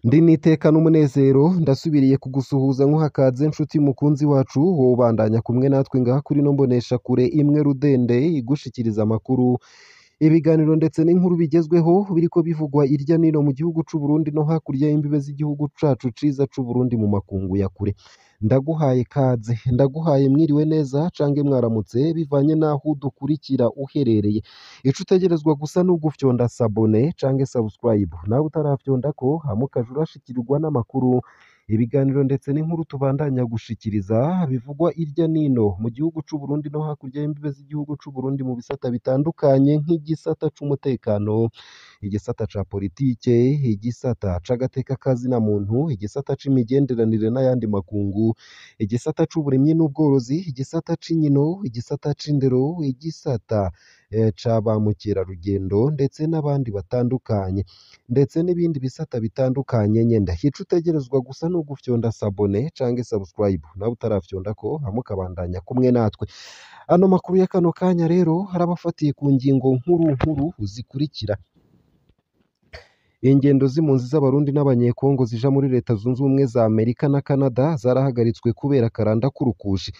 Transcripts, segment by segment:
Ndi niteka n'umunezero ndasubiriye kugusuhuza nk'uhakaze nshuti mukunzi wacu wowe ubandanya kumwe natwe ngaha kuri no mbonesha kure imwe rudende igushikiriza amakuru ibiganiro ndetse n'inkuru bigezweho biriko bivugwa irya nino mu gihugu c'u Burundi no hakurya y'imbibe z'igihugu cacu ciza c'u Burundi mu makungu ya kure ndaguhaye kaze ndaguhaye mwiriwe neza cange mwaramutse bivanye naho udukurikira uherereye ico utegerezwa gusa n'ugufyonda sabone cange subscribe nawe utarafyondako hama ukaja urashikirwa n'amakuru ibiganiro ndetse n'inkuru tubandanya gushikiriza bivugwa irya nino mu gihugu c'u Burundi no hakurya y'imbibe z'igihugu c'u Burundi mu bisata bitandukanye nk'igisata c'umutekano igisata ca politike igisata c'agateka kazina muntu igisata c'imigenderanire n'ayandi makungu igisata c'uburimyi n'ubworozi igisata c'inkino igisata c'indero igisata ca ba mukerarugendo ndetse n'abandi batandukanye ndetse n'ibindi bisata bitandukanye nyene ico utegerezwa gusa no gufyonda sabone cange subscribe nawe utarafyondako hama ukabandanya kumwe natwe ano makuru ya kano kanya rero harabafatiye ku ngingo nkuru zikurikira ingendo z'impunzi z'abarundi n'abanyekongo zija muri leta zunze ubumwe za Amerika na Canada zarahagaritswe kubera karanda k'urukushi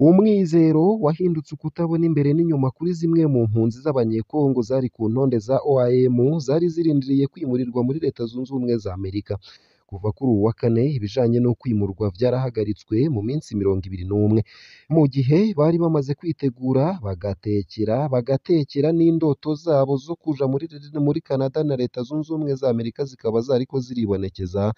umwizero wahindutse ukutabona imbere n'inyuma kuri zimwe mu mpunzi z'abanyekongo zari ku ntonde za OIM zari zirindiriye kwimurirwa muri leta zunze ubumwe za Amerika kuva kuri uwu wa kane ibijanye no kwimurwa vyarahagaritswe mu minsi 21 mu gihe bari bamaze kwitegura bagatekera n'indoto zabo zo kuja muri Canada na leta zunze ubumwe za Amerika zikaba zariko ziribonekeza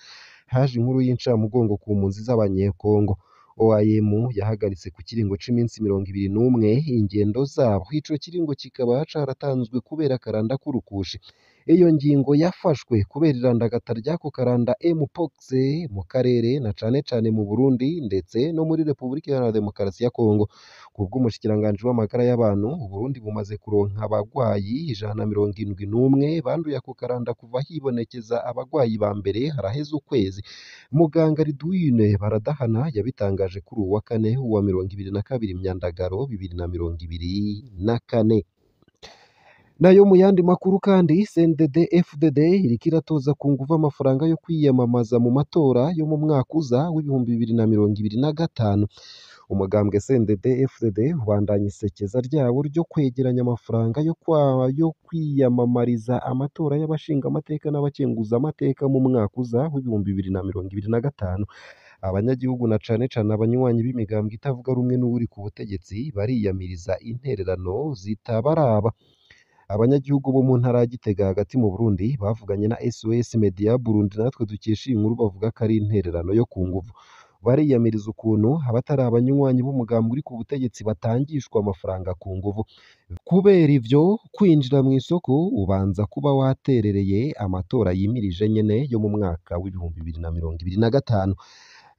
haje inkuru y'incamugongo ku mpunzi z'abanyekongo OIM yahagaritse ku kiringo c'iminsi 21 ingendo zabo ico kiringo kikaba caratanzwe kubera karanda k'urukushi iyo ngingo yafashwe kubera irandagata ry'ako karanda mpox mu karere na cane mu Burundi ndetse no muri Repubulika Iharanira Demokarasi ya Kongo kubw'umushikiranganje w'amagara y'abantu Burundi bumaze kuronka abagwayi 171 banduye ako karanda kuva hibonekeza abagwayi ba mbere haraheze ukwezi muganga Ridwine Baradahana yabitangaje kuri uwa kane wa 22 Myandagaro 2024 nayo mu yandi makuru kandi CNDD FDD iriko iratoza ku nguvu amafaranga yo kwiyamamaza mu matora yo mu mwaka uza w'ibihumbi 2025 umugambwe CNDD FDD ubandanya isekeza ryabo ryo kwegeranya amafaranga yo kwiyamamariza amatora y'abashinga amateka n'abakenguza amateka mu mwaka uza w'ibihumbi 2025 abanyagihugu na cane abanywanyi b'imigambwe itavuga rumwe n'uri ku butegetsi bariyamiriza intererano zitabaraba abanyagihugu bo mu ntara ya Gitega hagati mu Burundi bavuganye na SOS Media Burundi natwe dukesha iyi nkuru bavuga ko ari intererano yo ku nguvu bariyamiriza ukuntu abatari abanywanyi b'umugambwe uri ku butegetsi batangishwa amafaranga ku nguvu kubera ivyo kwinjira mu isoko ubanza kuba waterereye amatora yimirije nyene yo mu mwaka w'ibihumbi 2025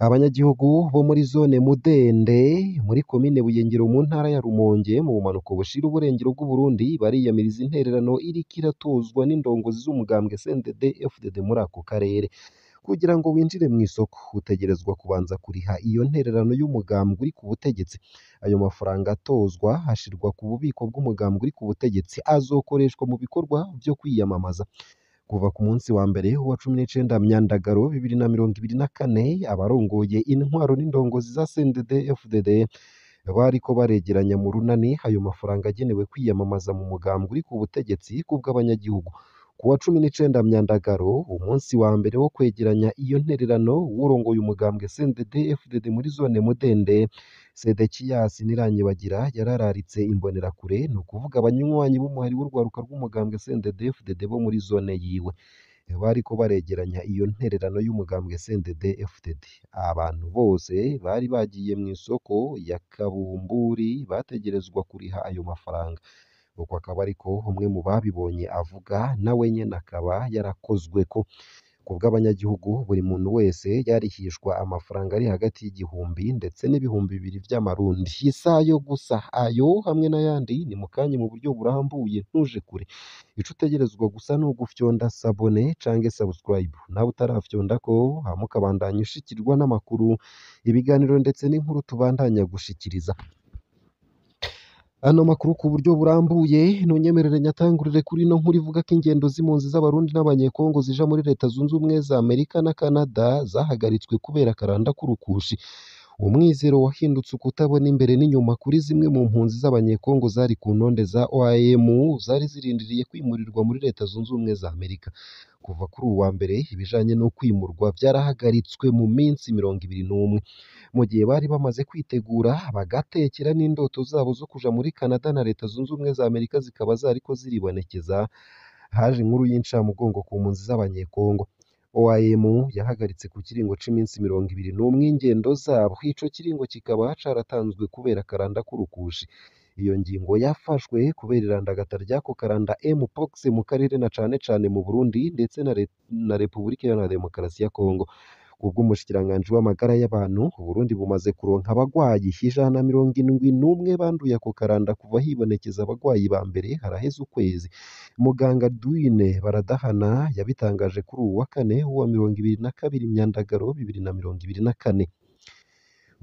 abanyagihugu bo muri zone Mudende muri komine Buyengero mu ntara ya Rumonge mu bumanuko bushira uburengero bw'u Burundi bariyamiriza intererano iriko iratozwa n'indongozi z'umugambwe CNDD FDD muri ako karere kugira ngo winjire mu isoko utegerezwa kubanza kuriha iyo ntererano y'umugambwe uri ku butegetsi ayo mafaranga atozwa hashirwa ku bubiko bw'umugambwe uri ku butegetsi azokoreshwa mu bikorwa vyo kwiyamamaza kuva ku munsi wa mbere wa 19 Myandagaro 2024 abarongoye intwaro n'indongozi za CNDD FDD bariko baregeranya mu runani ayo mafaranga agenewe kwiyamamaza mu mugambwe uri ku butegetsi kubw'abanyagihugu kuwa 19 Myandagaro umunsi wa mbere wo kwegeranya iyo ntererano urongoye umugambwe CNDD FDD muri zone Mudende Sedekias Niranyibagira yarararitse imbonerakure no kuvuga abanywanyi b'umuhari w'urwaruka rw'umugambwe CNDD FDD bo muri zone yiwe bariko baregeranya iyo ntererano y'umugambwe CNDD FDD abantu bose bari bagiye mu isoko ya Kabumburi bategerezwa kuriha ayo mafaranga uko akaba ariko umwe mu babibonye avuga nawe nyene akaba yarakozweko kubw'abanyagihugu buri muntu wese yarihishwa amafaranga ari hagati y'igihumbi ndetse n'ibihumbi 2 vy'amarundi isayo gusa ayo hamwe n'ayandi ni mukanye mu buryo burambuye ntuje kure ico utegerezwa gusa no gufyonda sabone cange subscribe nawe utarafyondako hama ukabandanya ushikirwa n'amakuru ibiganiro ndetse n'inkuru tubandanya gushikiriza Ano makuru ku buryo burambuye ntunyemerere nyatangurire kuri ino nkuru ivuga ko ingendo z'impunzi z'abarundi n'abanyekongo zija muri Leta Zunze Ubumwe za Amerika na Canada zahagaritswe kubera akaranda k'urukushi. Umwizero wahindutse ukutabona imbere n'inyuma kuri zimwe mu mpunzi z'abanyekongo zari ku ntonde za OIM zari zirindiriye kwimurirwa muri Leta Zunze Ubumwe za Amerika. Kuva kuri uwu wa mbere ibijanye no kwimurwa vyarahagaritswe mu minsi 21 mu gihe bari bamaze kwitegura bagatekera n'indoto zabo zo kuja muri Canada na Leta Zunze Ubumwe za Amerika zikaba zariko ziribonekeza. Haje inkuru y'incamugongo ku mpunzi z'abanyekongo. OIM yahagaritse ku kiringo c'iminsi 21 ingendo zabo. Ico kiringo kikaba caratanzwe kubera akaranda k'urukushi. Iyo ngingo yafashwe kubera irandagata ry'ako karanda Mpox mu karere na cane cane mu Burundi ndetse na Repubulika Iharanira Demokarasi ya Kongo. Kubw'umushikiranganji w'amagara y'abantu, Uburundi bumaze kuronka abagwayi 171 banduye ako karanda kuva hibonekeza abagwayi ba mbere haraheze ukwezi. Muganga Duine Baradahana yabitangaje kuri uwu wa kane wa 22 Myandagaro 2024.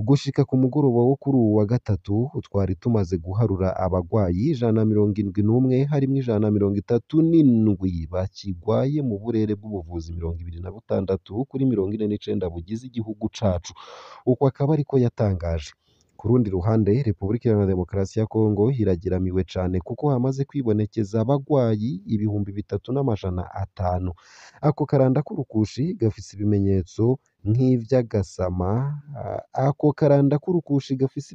Gushika ku mugoroba wo kuri uwu wa gatatu twari tumaze guharura abagwayi 171 harimwo 137 bakigwaye mu burere bw'ubuvuzi 26 kuri 49 bugize igihugu cacu. Uko akaba ariko yatangaje. Ku rundi ruhande Repubulika Iharanira Demokarasi ya Kongo iragiramiwe cane kuko hamaze kwibonekeza abagwayi 3,500. Ako karanda k'urukushi gafise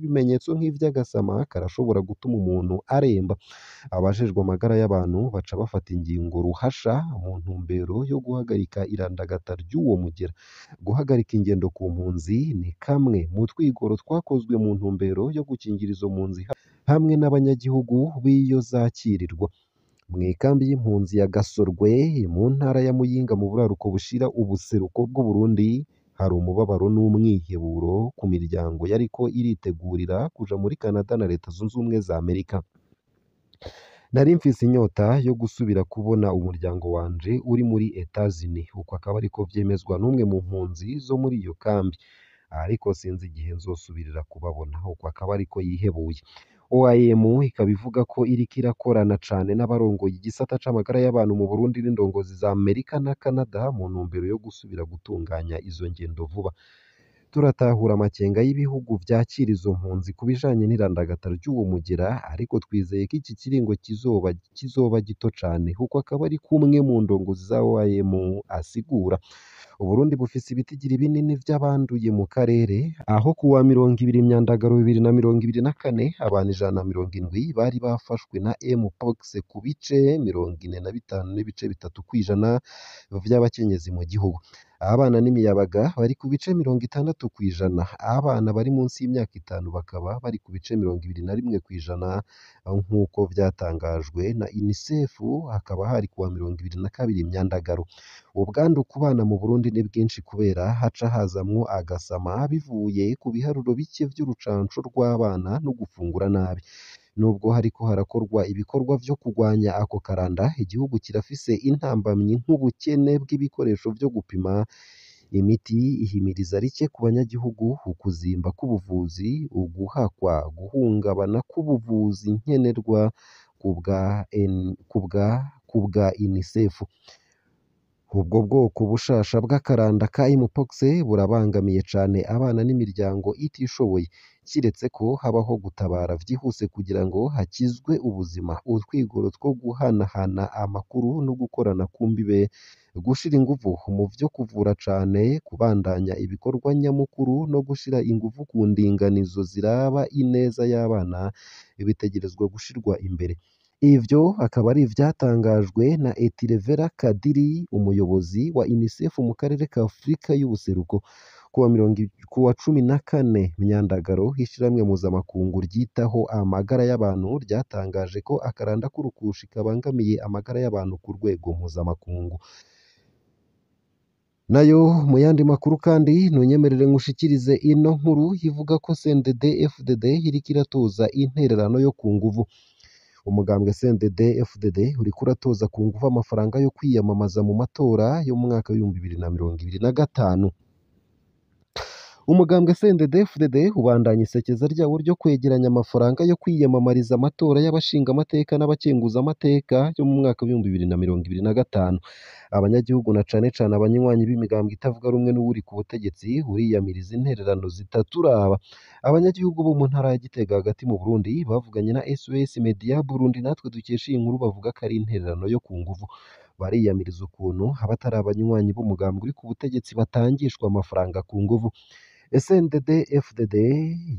ibimenyetso nk'ivy'agasama karashobora gutuma umuntu aremba. Abajejwe amagara y'abantu baca bafata ingingo ruhasha mu ntumbero yo guhagarika irandagata ry'uwo mugera. Guhagarika ingendo ku mpunzi ni kamwe mu twigoro twakozwe mu ntumbero yo gukingira izo mpunzi hamwe n'abanyagihugu b'iyo zakirirwa. Mw'ikambi y'impunzi ya Gasorwe mu ntara ya Muyinga mu buraruko bushira ubuseruko bw'Uburundi hari umubabaro n'umwiheburo ku miryango yariko iritegurira kuja muri Canada na Leta Zunze Ubumwe za Amerika. Nari mfise inyota yo gusubira kubona umuryango wanje uri muri Etats-Unis. Uko akaba ariko vyemezwa n'umwe mu mpunzi zo muri iyo kambi. Ariko sinzi igihe nzosubirira kubabona. Uko akaba ariko yihebuye. OIM ikaba ivuga ko iriko irakorana cane n'abarongoye igisata c'amagara y'abantu mu Burundi n'indongozi za Amerika na Canada mu ntumbero yo gusubira gutunganya izo ngendo vuba. Turatahura amakenga y'ibihugu vyakira izo mpunzi ku bijanye n'irandagata ry'uwo mugera, ariko twizeye ko iki kiringo kizoba gito cane. Kuko akaba ari kumwe mu ndongozi za OIM asigura. Uburundi bufise ibitigiri binini vy'abanduye mu karere, aho kuwa 20 Myandagaro 2024 abantu 170 bari bafashwe na Mpox ku bice 45.3% vy'abakenyezi mu gihugu. Abana n'imiyabaga bari ku bice 60%, abana bari munsi y'imyaka 5 bakaba bari ku bice 21% nk'uko vyatangajwe na UNICEF. Hakaba hari kuwa 22 Myandagaro. Ubwandu ku bana mu Burundi ni bwinshi kubera haca hazamwo agasama bivuye ku biharuro bike vy'urucanco rw'abana no gufungura nabi. Nubwo hariko harakorwa ibikorwa vyo kugwanya ako karanda, igihugu kirafise intambamyi nk'ubukene bw'ibikoresho vyo gupima, imiti, ihimiriza rike ku banyagihugu, ukuzimba k'ubuvuzi, uguhakwa, guhungabana k'ubuvuzi nkenerwa kubwa UNICEF. Ubwo bwoko bushasha bw'akaranda ka Mpox burabangamiye cane abana n'imiryango itishoboye. Kiretse ko habaho gutabara vyihuse kugira ngo hakizwe ubuzima. Utwigoro two guhanahana amakuru no gukorana kumbibe, gushira inguvu mu vyo kuvura cane, kubandanya ibikorwa nyamukuru no gushira inguvu ku ndinganizo ziraba ineza y'abana bitegerezwa gushirwa imbere. Ivyo akaba ari ivyatangajwe na Etilevera Kadiri, umuyobozi wa UNICEF mu karere ka Afurika y'ubuseruko. Kuwa 14 Myandagaro, ishirahamwe mpuzamakungu ryitaho amagara y'abantu ryatangaje ko akaranda k'urukushi kabangamiye amagara y'abantu ku rwego mpuzamakungu. Nayo mu yandi makuru kandi ntunyemerere ngushikirize ino nkuru ivuga ko CNDD-FDD iriko iratoza intererano yo ku nguvu. Umugambwe CNDD-FDD uriko uratoza ku nguvu amafaranga yo kwiyamamaza mu matora yo mu mwaka w'2025. umugambwe CNDD-FDD ubandanya isekeza ryawo ryo kwegeranya amafaranga yo kwiyamamariza amatora y'abashingamateka n'abakenguzamateka yo mu mwaka w'ibihumbi bibiri na mirongo ibiri na gatanu. Abanyagihugu na cane cane abanywanyi b'imigambwe itavuga rumwe n'uwuri ku butegetsi uriyamiriza intererano zitaturaba. Abanyagihugu bo mu ntara ya Gitega hagati mu Burundi bavuganye na SOS Media Burundi natwe dukesha iyi nkuru bavuga ko ari intererano yo ku nguvu. Bariyamiriza ukuntu abatari abanywanyi b'umugambwe uri ku butegetsi batangishwa amafaranga ku nguvu. CNDD-FDD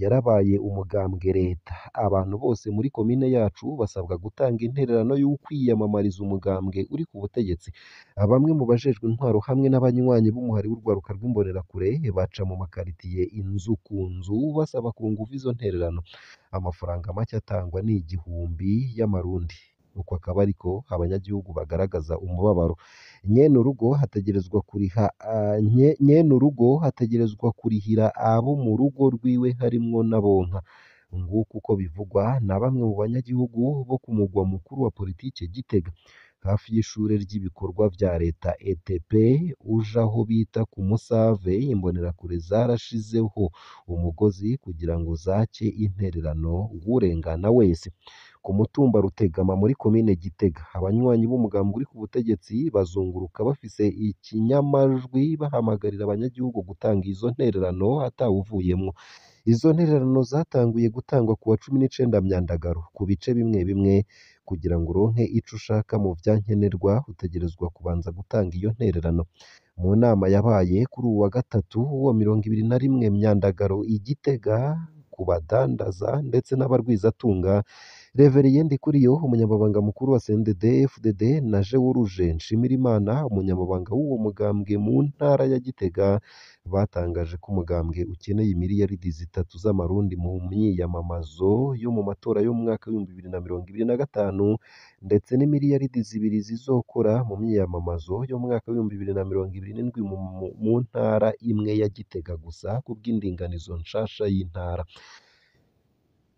yarabaye umugambwe leta. Abantu bose muri komine yacu basabwa gutanga intererano y'ukwiyamamariza umugambwe uri ku butegetsi. Bamwe mu bajejwe intwaro hamwe n'abanywanyi b'umuhari w'urwaruka rw'imbonerakure baca mu makaritiye inzu ku nzu basaba ku nguvu izo ntererano. Amafaranga make atangwa ni 1.000 y'amarundi. Uko akaba ariko abanyagihugu bagaragaza umubabaro. Nyene urugo hategerezwa kurihira abo mu rugo rwiwe harimwo n'abonka. Nguko uko bivugwa na bamwe mu banyagihugu bo ku mugwa mukuru wa politike Gitega, hafi y'ishure ry'ibikorwa vya leta ETP uja aho bita ku Musave. Imbonerakure zarashizeho umugozi kugira ngo zake intererano uwurengana wese. Ku mutumba Rutegama muri komine Gitega, abanywanyi b'umugambwe uri ku butegetsi bazunguruka bafise ikinyamajwi bahamagarira abanyagihugu gutanga izo ntererano atawuvuyemwo. Izo ntererano zatanguye gutangwa ku wa 19 Myandagaro. Ku bice bimwe bimwe kugira ngo uronke ico ushaka mu vyankenerwa utegerezwa kubanza gutanga iyo ntererano. Mu nama yabaye kuri uwu wa gatatu wa 21 Myandagaro i Gitega ku badandaza ndetse n'abarwizatunga, Reverien Ndikuriyo umunyamabanga mukuru wa CNDD-FDD na Jewuruje Nshimirimana umunyamabanga w'uwo mugambwe mu ntara ya Gitega batangaje ko umugambwe ukeneye miliyaridi 3 z'amarundi mu myiyamamazo yo mu matora yo mu mwaka w'ibihumbi 2025 ndetse n'imiliyaridi 2 zizokora mu myiyamamazo yo mu mwaka w'ibihumbi 2027 mu ntara imwe ya Gitega gusa kubw'indinganizo nshasha y'intara.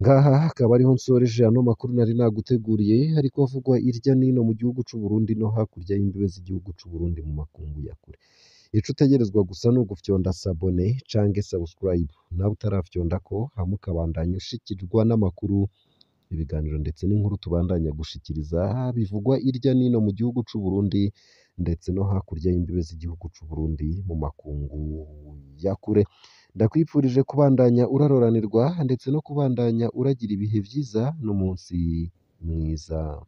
Ngaha akaba ariho nsoreje ano makuru nari naguteguriye, ariko avugwa irya nino mu gihugu c'u Burundi no hakurya y'imbibe z'igihugu c'u Burundi mu makungu ya kure. Ico utegerezwa gusa ni ugufyonda sabone canke subscribe, nawe utarafyondako hama ukabandanya ushikirwa n'amakuru, ibiganiro ndetse n'inkuru tubandanya gushikiriza bivugwa irya nino mu gihugu c'u Burundi ndetse no hakurya y'imbibe z'igihugu c'u Burundi mu makungu ya kure. Ndakwifurije kubandanya uraroranirwa ndetse no kubandanya uragira ibihe vyiza n'umunsi mwiza.